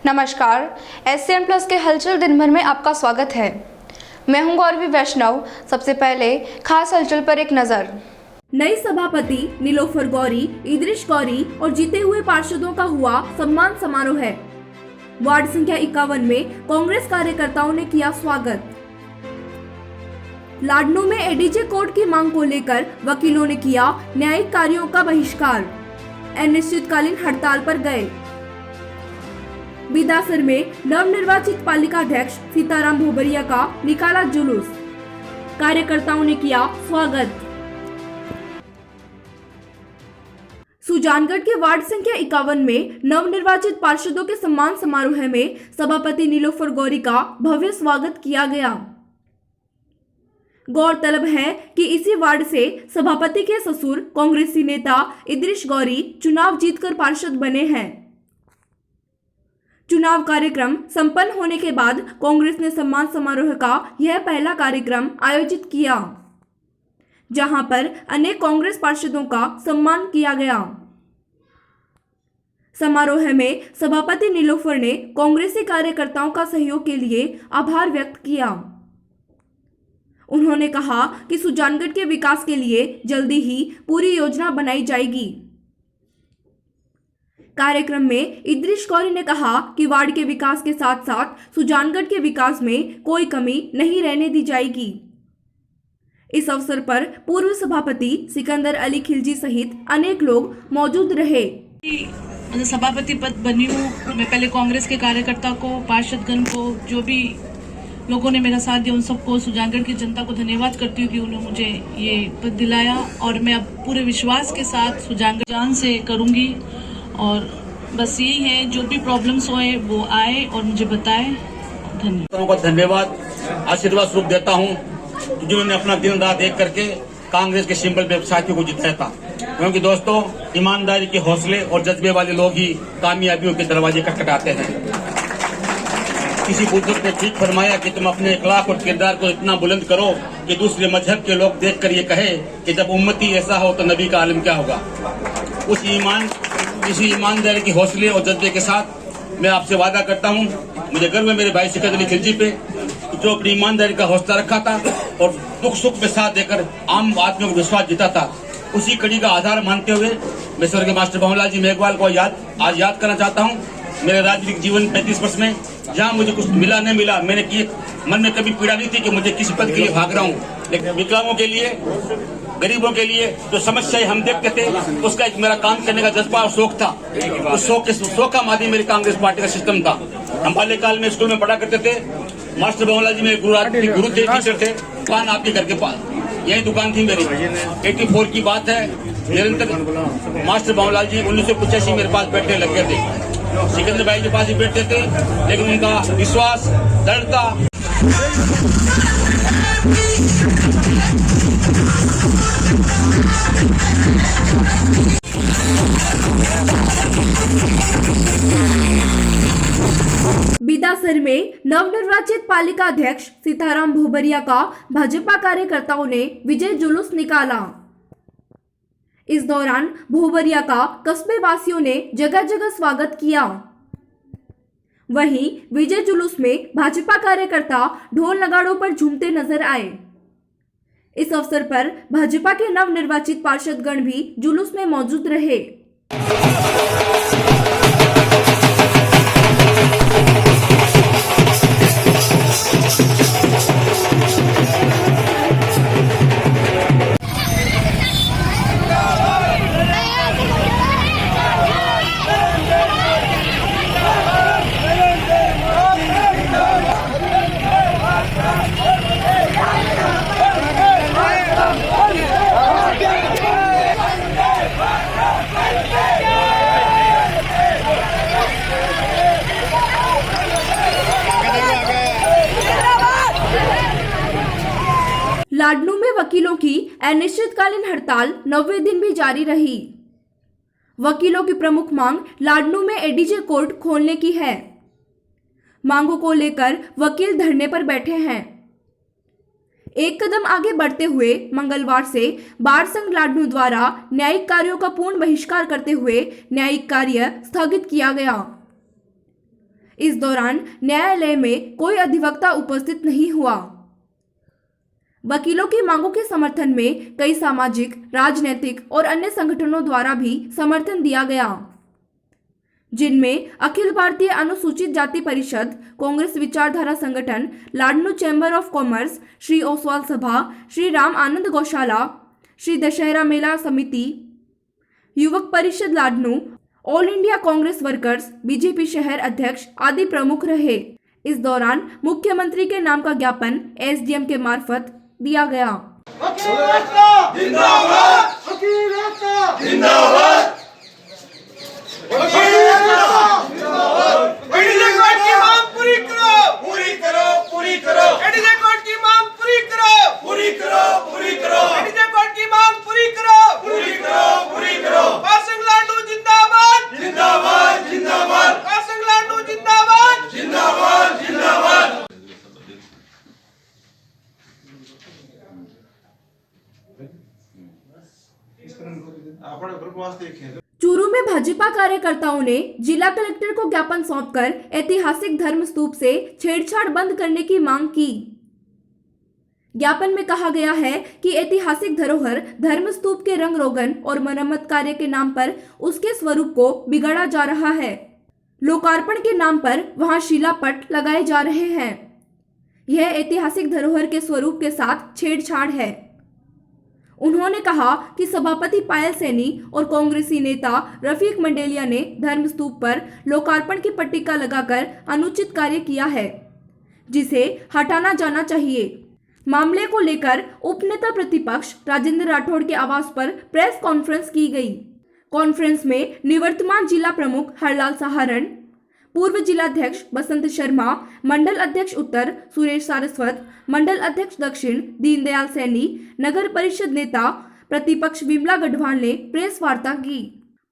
नमस्कार, SCN plus के हलचल दिन भर में आपका स्वागत है। मैं हूं गौरवी वैष्णव। सबसे पहले खास हलचल पर एक नजर। नई सभापति नीलोफर गौरी, इदरीश गौरी और जीते हुए पार्षदों का हुआ सम्मान समारोह है। वार्ड संख्या 51 में कांग्रेस कार्यकर्ताओं ने किया स्वागत। लाडनू में एडीजे कोर्ट की मांग को लेकर वकीलों ने किया न्यायिक कार्यों का बहिष्कार, अनिश्चितकालीन हड़ताल पर गए। बिदासर में नवनिर्वाचित पालिका अध्यक्ष सीताराम भोबरिया का निकाला जुलूस, कार्यकर्ताओं ने किया स्वागत। सुजानगढ़ के वार्ड संख्या 51 में नवनिर्वाचित पार्षदों के सम्मान समारोह में सभापति नीलोफर गौरी का भव्य स्वागत किया गया। गौरतलब है कि इसी वार्ड से सभापति के ससुर कांग्रेसी नेता इदरीश गौरी चुनाव जीतकर पार्षद बने हैं। चुनाव कार्यक्रम संपन्न होने के बाद कांग्रेस ने सम्मान समारोह का यह पहला कार्यक्रम आयोजित किया, जहां पर अनेक कांग्रेस पार्षदों का सम्मान किया गया। समारोह में सभापति नीलोफर ने कांग्रेसी कार्यकर्ताओं का सहयोग के लिए आभार व्यक्त किया। उन्होंने कहा कि सुजानगढ़ के विकास के लिए जल्दी ही पूरी योजना बनाई जाएगी। कार्यक्रम में इदरीश गौरी ने कहा कि वार्ड के विकास के साथ साथ सुजानगढ़ के विकास में कोई कमी नहीं रहने दी जाएगी। इस अवसर पर पूर्व सभापति सिकंदर अली खिलजी सहित अनेक लोग मौजूद रहे। सभापति पद बनी हूँ। मैं पहले कांग्रेस के कार्यकर्ता को, पार्षदगण को, जो भी लोगों ने मेरा साथ दिया, उन सबको, सुजानगढ़ की जनता को धन्यवाद करती हूँ कि उन्होंने मुझे ये पद दिलाया। और मैं अब पूरे विश्वास के साथ सुजानगढ़ जान से करूँगी। और बस यही है, जो भी प्रॉब्लम्स होए वो आए और मुझे बताए। धन्यवाद। धन्यवाद आशीर्वाद स्वरूप देता हूँ जिन्होंने अपना दिन रात एक करके कांग्रेस के सिंबल पे साथियों को जिताया था। क्योंकि दोस्तों, ईमानदारी के हौसले और जज्बे वाले लोग ही कामयाबियों के दरवाजे खटखटाते हैं। किसी बुजुर्ग ने ठीक फरमाया कि तुम अपने अखलाक और किरदार को इतना बुलंद करो कि दूसरे मजहब के लोग देखकर ये कहे कि जब उम्मती ऐसा हो तो नबी का आलम क्या होगा। इसी ईमानदारी के हौसले और जज्बे के साथ मैं आपसे वादा करता हूँ, मुझे गर्व है मेरे भाई सिकंदर अली खिलजी पे, जो अपनी ईमानदारी का हौसला रखा था और दुख सुख में साथ देकर आम आदमियों को विश्वास जीता था। उसी कड़ी का आधार मानते हुए मैं स्वर्गीय मास्टर भंवरलाल जी मेघवाल को आज याद करना चाहता हूँ। मेरे राजनीतिक जीवन 35 वर्ष में जहाँ मुझे कुछ मिला नहीं मिला, मैंने किए मन में कभी पीड़ा नहीं थी कि मुझे किसी पद के लिए भाग रहा हूँ। लेकिन विकलांगों के लिए, गरीबों के लिए जो समस्याएं हम देखते थे, उसका एक मेरा काम करने का जज्बा और शौक था। उस शौक का माध्यम मेरी कांग्रेस पार्टी का सिस्टम था। हम बाल्यकाल में स्कूल में पढ़ा करते थे। मास्टर भंवरलाल जी मेरे गुरु थे, टीचर थे। दुकान आपके घर के पास, यही दुकान थी मेरी। 84 की बात है। निरंतर मास्टर भंवरलाल जी 1985 मेरे पास बैठने लग गए थे। सिकंदर भाई के पास ही बैठते थे, लेकिन उनका विश्वास, दृढ़ता। बिदासर में नवनिर्वाचित पालिका अध्यक्ष सीताराम भोबरिया का भाजपा कार्यकर्ताओं ने विजय जुलूस निकाला। इस दौरान भोबरिया का कस्बे वासियों ने जगह जगह स्वागत किया। वहीं विजय जुलूस में भाजपा कार्यकर्ता ढोल नगाड़ों पर झूमते नजर आए। इस अवसर पर भाजपा के नवनिर्वाचित पार्षदगण भी जुलूस में मौजूद रहे। लाडनू में वकीलों की अनिश्चितकालीन हड़ताल 9वें दिन भी जारी रही। वकीलों की प्रमुख मांग लाडनू में एडीजे कोर्ट खोलने की है। मांगों को लेकर वकील धरने पर बैठे हैं। एक कदम आगे बढ़ते हुए मंगलवार से बार संघ लाडनू द्वारा न्यायिक कार्यों का पूर्ण बहिष्कार करते हुए न्यायिक कार्य स्थगित किया गया। इस दौरान न्यायालय में कोई अधिवक्ता उपस्थित नहीं हुआ। वकीलों की मांगों के समर्थन में कई सामाजिक, राजनीतिक और अन्य संगठनों द्वारा भी समर्थन दिया गया, जिनमें अखिल भारतीय अनुसूचित जाति परिषद, कांग्रेस विचारधारा संगठन, Ladnun chamber of commerce, Shri Oswal सभा, श्री राम आनंद गौशाला, श्री दशहरा मेला समिति, युवक परिषद Ladnun, all India Congress workers, BJP शहर अध्यक्ष आदि प्रमुख रहे। इस दौरान मुख्यमंत्री के नाम का ज्ञापन एसडीएम के मार्फत दिया गया। चूरू में भाजपा कार्यकर्ताओं ने जिला कलेक्टर को ज्ञापन सौंपकर ऐतिहासिक धर्म स्तूप से छेड़छाड़ बंद करने की मांग की। ज्ञापन में कहा गया है कि ऐतिहासिक धरोहर धर्म स्तूप के रंग रोगन और मरम्मत कार्य के नाम पर उसके स्वरूप को बिगाड़ा जा रहा है। लोकार्पण के नाम पर वहां शिलापट लगाए जा रहे हैं। यह ऐतिहासिक धरोहर के स्वरूप के साथ छेड़छाड़ है। उन्होंने कहा कि सभापति पायल सैनी और कांग्रेसी नेता रफीक मंडेलिया ने धर्म स्तूप पर लोकार्पण की पट्टिका लगाकर अनुचित कार्य किया है, जिसे हटाना जाना चाहिए। मामले को लेकर उपनेता प्रतिपक्ष राजेंद्र राठौड़ के आवास पर प्रेस कॉन्फ्रेंस की गई। कॉन्फ्रेंस में निवर्तमान जिला प्रमुख हरलाल सहारण, पूर्व जिलाध्यक्ष बसंत शर्मा, मंडल अध्यक्ष उत्तर सुरेश सारस्वत, मंडल अध्यक्ष दक्षिण दीनदयाल सैनी, नगर परिषद नेता प्रतिपक्ष विमला गढ़वाल ने प्रेस वार्ता की।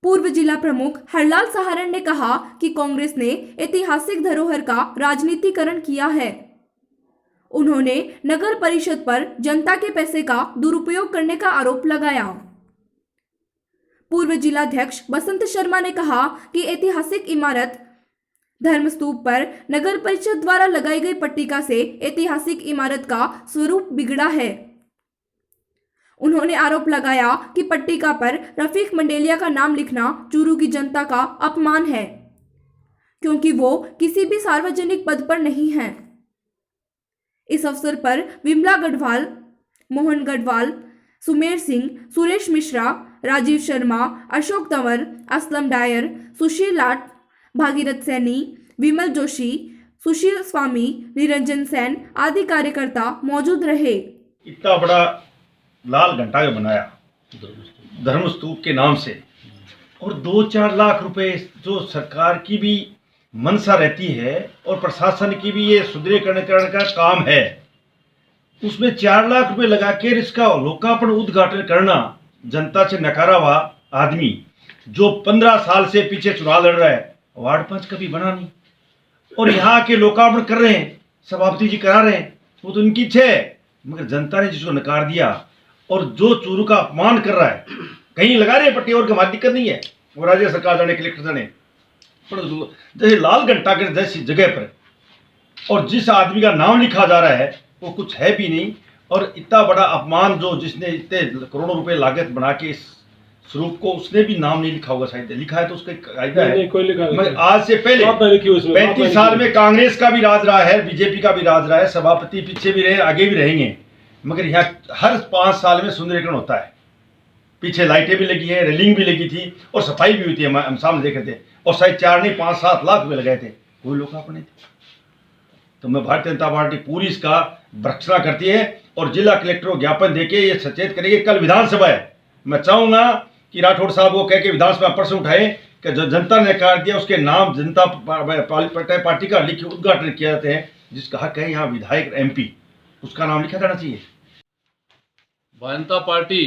पूर्व जिला प्रमुख हरलाल सहारण ने कहा कि कांग्रेस ने ऐतिहासिक धरोहर का राजनीतिकरण किया है। उन्होंने नगर परिषद पर जनता के पैसे का दुरुपयोग करने का आरोप लगाया। पूर्व जिलाध्यक्ष बसंत शर्मा ने कहा कि ऐतिहासिक इमारत धर्म स्तूप पर नगर परिषद द्वारा लगाई गई पट्टिका से ऐतिहासिक इमारत का स्वरूप बिगड़ा है। उन्होंने आरोप लगाया कि पट्टिका पर रफीक मंडेलिया का नाम लिखना चूरू की जनता का अपमान है, क्योंकि वो किसी भी सार्वजनिक पद पर नहीं हैं। इस अवसर पर विमला गढ़वाल, मोहन गढ़वाल, सुमेर सिंह, सुरेश मिश्रा, राजीव शर्मा, अशोक तंवर, असलम डायर, सुशील लाट, भागीरथ सैनी, विमल जोशी, सुशील स्वामी, निरंजन सेन आदि कार्यकर्ता मौजूद रहे। इतना बड़ा लाल घंटा बनाया धर्म स्तूप के नाम से, और 2-4 लाख रुपए जो सरकार की भी मनसा रहती है और प्रशासन की भी ये सुदृढ़ीकरण का काम है, उसमें 4 लाख रुपए लगा के इसका लोकार्पण उद्घाटन करना जनता से नकारा हुआ आदमी जो 15 साल से पीछे चुनाव लड़ रहा है, वार्ड 5 कभी बना नहीं, और यहाँ के लोकार्पण कर रहे हैं, सभापति जी करा रहे हैं, वो तो उनकी इच्छा है, मगर जनता ने जिसको नकार दिया और जो चूरू का अपमान कर रहा है, कहीं लगा रहे हैं पट्टी और हमारी दिक्कत नहीं है, वो राज्य सरकार जाने कलेक्टर जाने, पर जैसे लाल घंटा के जैसी जगह पर और जिस आदमी का नाम लिखा जा रहा है वो कुछ है भी नहीं, और इतना बड़ा अपमान जो जिसने इतने करोड़ों रुपए लागत बना के इस स्वरूप को, उसने भी नाम नहीं लिखा होगा, शायद लिखा है तो उसका कायदा है। मगर आज से पहले 35 साल में कांग्रेस का भी राज रहा है, बीजेपी का भी राज रहा है, सभापति पीछे भी रहे, आगे भी रहेंगे, मगर यहाँ हर 5 साल में सुंदरीकरण होता है। पीछे लाइटें भी लगी है, रेलिंग भी लगी थी और सफाई भी हुई थी, हम सामने देखे थे, और शायद 4 नहीं 5-7 लाख रुपए लगाए थे, कोई लोकार्पण नहीं थे। तो मैं भारतीय जनता पार्टी पूरी इसका भर्त्सना करती है और जिला कलेक्टर को ज्ञापन देके ये सचेत करेंगे। कल विधानसभा है, मैं चाहूंगा कि राठौड़ साहब को कह के विधानसभा प्रश्न उठाए कि जो जनता ने नकार दिया उसके नाम जनता पार्टी का लिखित उद्घाटन किया जाते हैं, जिसका हक है यहाँ विधायक MP, उसका नाम लिखा जाना चाहिए। भारतीय जनता पार्टी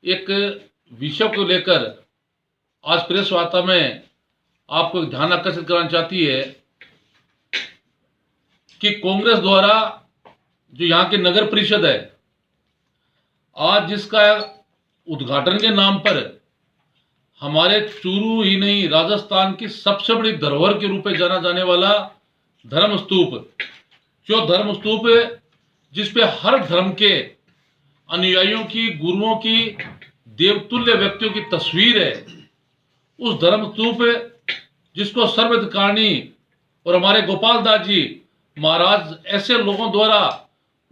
एक विषय को लेकर आज प्रेस वार्ता में आपको ध्यान आकर्षित कराना चाहती है कि कांग्रेस द्वारा जो यहाँ की नगर परिषद है, आज जिसका उद्घाटन के नाम पर हमारे चूरू ही नहीं, राजस्थान की सबसे बड़ी धरोहर के रूप में जाना जाने वाला धर्म स्तूप, जो धर्म स्तूप जिसपे हर धर्म के अनुयायियों की, गुरुओं की, देवतुल्य व्यक्तियों की तस्वीर है, उस धर्म स्तूप जिसको सर्वाधिकारणी और हमारे गोपाल दास जी महाराज ऐसे लोगों द्वारा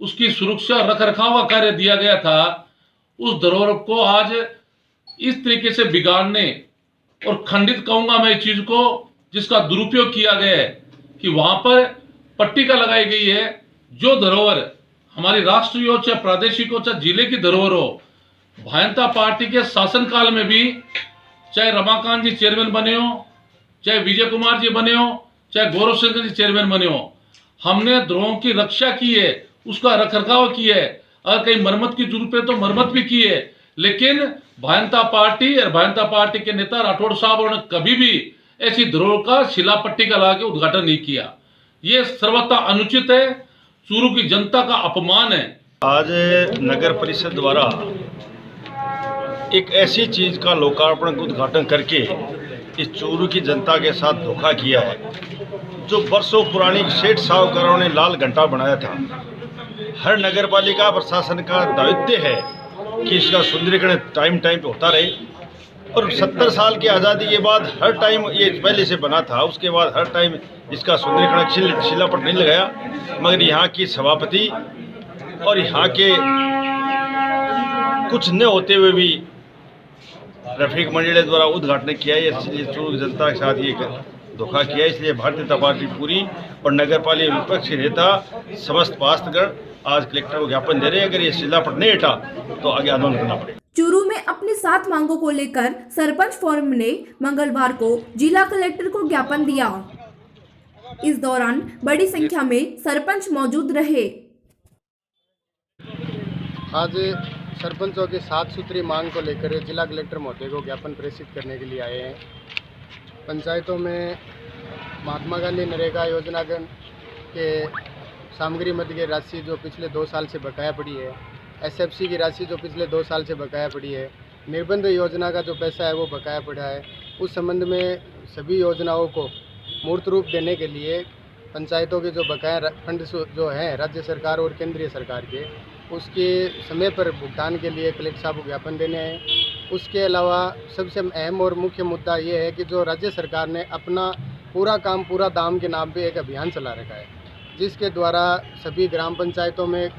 उसकी सुरक्षा रख रखाव का कार्य दिया गया था, उस धरोहर को आज इस तरीके से बिगाड़ने और खंडित कहूंगा मैं इस चीज को, जिसका दुरुपयोग किया गया है कि वहां पर पट्टिका लगाई गई है। जो धरोहर हमारी राष्ट्रीय हो, चाहे प्रादेशिक हो, चाहे जिले की धरोहर हो, भाजपा पार्टी के शासनकाल में भी चाहे रमाकांत जी चेयरमैन बने हो, चाहे विजय कुमार जी बने हो, चाहे गौरव शंकर जी चेयरमैन बने हो, हमने धरोहरों की रक्षा की है, उसका रखरखाव की है, अगर कहीं मरम्मत की जरूरत है तो मरम्मत भी की है। लेकिन भाजपा पार्टी और भाजपा पार्टी के नेता राठौड़ साहब ने कभी भी ऐसी धरोहर का शिलापट्टी का लगा के उद्घाटन नहीं किया। ये सर्वथा अनुचित है, चूरू की जनता का अपमान है। आज नगर परिषद द्वारा एक ऐसी चीज का लोकार्पण उद्घाटन करके इस चूरू की जनता के साथ धोखा किया है। जो वर्षों पुरानी सेठ साहूकारों ने लाल घंटा बनाया था, हर नगर पालिका प्रशासन का दायित्व है कि इसका सुंदरीकरण टाइम टाइम पे होता रहे। और 70 साल की आज़ादी के बाद हर टाइम ये पहले से बना था, उसके बाद हर टाइम इसका सुंदरीकरण शिलापट नहीं लगाया। मगर यहाँ की सभापति और यहाँ के कुछ न होते हुए भी रफीक मंडल द्वारा उद्घाटन किया है, इसलिए चूरू जनता के साथ ये धोखा किया। इसलिए भारतीय जनता पार्टी पूरी और नगर पालिका विपक्ष के नेता समस्त पार्षदगण आज कलेक्टर को ज्ञापन दे रहे हैं। अगर ये शिलापट नहीं हटा तो आगे आंदोलन करना पड़ेगा। चूरू में अपनी 7 मांगों को लेकर सरपंच फोरम ने मंगलवार को जिला कलेक्टर को ज्ञापन दिया। इस दौरान बड़ी संख्या में सरपंच मौजूद रहे। आज सरपंचों की 7 सूत्री मांग को लेकर जिला कलेक्टर महोदय को ज्ञापन प्रेषित करने के लिए आए हैं। पंचायतों में महात्मा गांधी नरेगा योजना के सामग्री मद की राशि जो पिछले 2 साल से बकाया पड़ी है, एसएफसी की राशि जो पिछले 2 साल से बकाया पड़ी है, निर्बंध योजना का जो पैसा है वो बकाया पड़ा है। उस संबंध में सभी योजनाओं को मूर्त रूप देने के लिए पंचायतों के जो बकाया फंड जो हैं राज्य सरकार और केंद्रीय सरकार के, उसके समय पर भुगतान के लिए कलेक्टर साहब को ज्ञापन देने हैं। उसके अलावा सबसे अहम और मुख्य मुद्दा ये है कि जो राज्य सरकार ने अपना पूरा काम पूरा दाम के नाम पे एक अभियान चला रखा है, जिसके द्वारा सभी ग्राम पंचायतों में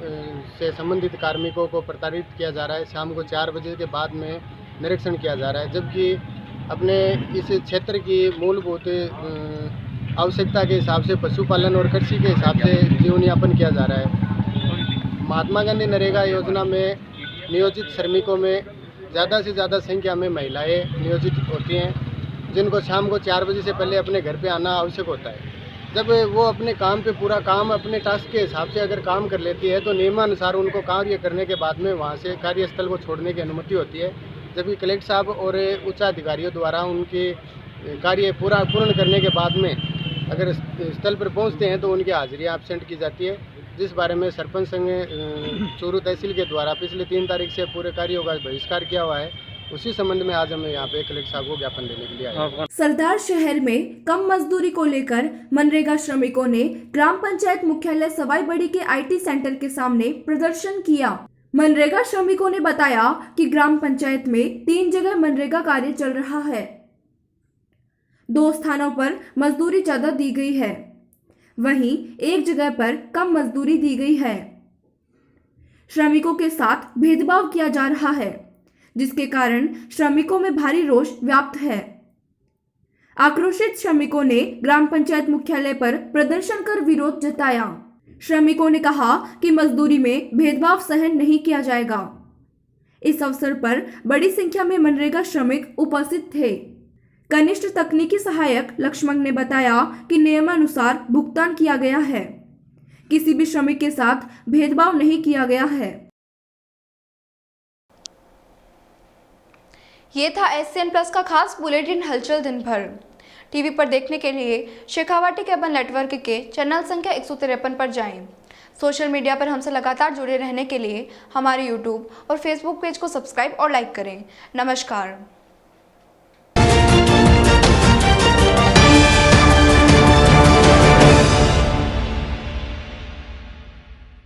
से संबंधित कार्मिकों को प्रताड़ित किया जा रहा है। शाम को 4 बजे के बाद में निरीक्षण किया जा रहा है, जबकि अपने इस क्षेत्र की मूलभूत आवश्यकता के हिसाब से पशुपालन और कृषि के हिसाब से जीवन यापन किया जा रहा है। महात्मा गांधी नरेगा योजना में नियोजित श्रमिकों में ज़्यादा से ज़्यादा संख्या में महिलाएं नियोजित होती हैं, जिनको शाम को 4 बजे से पहले अपने घर पे आना आवश्यक होता है। जब वो अपने काम पे पूरा काम अपने टास्क के हिसाब से अगर काम कर लेती है तो नियमानुसार उनको कार्य करने के बाद में वहाँ से कार्यस्थल को छोड़ने की अनुमति होती है। जबकि कलेक्टर साहब और उच्च अधिकारियों द्वारा उनके कार्य पूर्ण करने के बाद में अगर स्थल पर पहुँचते हैं तो उनकी हाजिरी एब्सेंट की जाती है, जिस बारे में सरपंच संघ चूरू तहसील के द्वारा पिछले 3 तारीख से पूरे कार्यों का बहिष्कार किया हुआ है। उसी संबंध में आज हम यहाँ पे कलेक्टर साहब को ज्ञापन देने के लिए आए। सरदार शहर में कम मजदूरी को लेकर मनरेगा श्रमिकों ने ग्राम पंचायत मुख्यालय सवाई बड़ी के IT सेंटर के सामने प्रदर्शन किया। मनरेगा श्रमिकों ने बताया कि ग्राम पंचायत में 3 जगह मनरेगा कार्य चल रहा है। 2 स्थानों पर मजदूरी ज्यादा दी गई है, वहीं 1 जगह पर कम मजदूरी दी गई है। श्रमिकों के साथ भेदभाव किया जा रहा है, जिसके कारण श्रमिकों में भारी रोष व्याप्त है। आक्रोशित श्रमिकों ने ग्राम पंचायत मुख्यालय पर प्रदर्शन कर विरोध जताया। श्रमिकों ने कहा कि मजदूरी में भेदभाव सहन नहीं किया जाएगा। इस अवसर पर बड़ी संख्या में मनरेगा श्रमिक उपस्थित थे। कनिष्ठ तकनीकी सहायक लक्ष्मण ने बताया कि नियमानुसार भुगतान किया गया है, किसी भी श्रमिक के साथ भेदभाव नहीं किया गया है। ये था SCN प्लस का खास बुलेटिन हलचल दिन भर। टीवी पर देखने के लिए शेखावाटी केबल नेटवर्क के चैनल संख्या 153 पर जाएं। सोशल मीडिया पर हमसे लगातार जुड़े रहने के लिए हमारे YouTube और Facebook पेज को सब्सक्राइब और लाइक करें। नमस्कार।